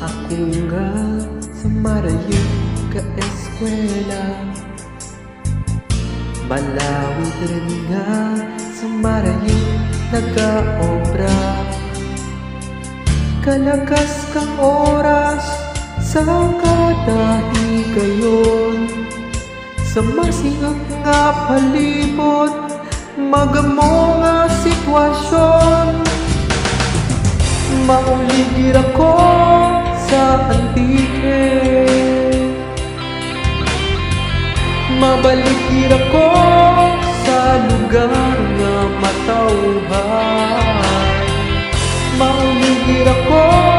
Ako nga sa marayo ka eskwela, malawit rin nga sa marayo nag-aobra. Kalakas kang oras sa kada higayon, sa masingang nga palibot magamo nga sitwasyon. Mauligid ako sa antike, mabaligid ako sa lugar nga matauhan. Mauligid ako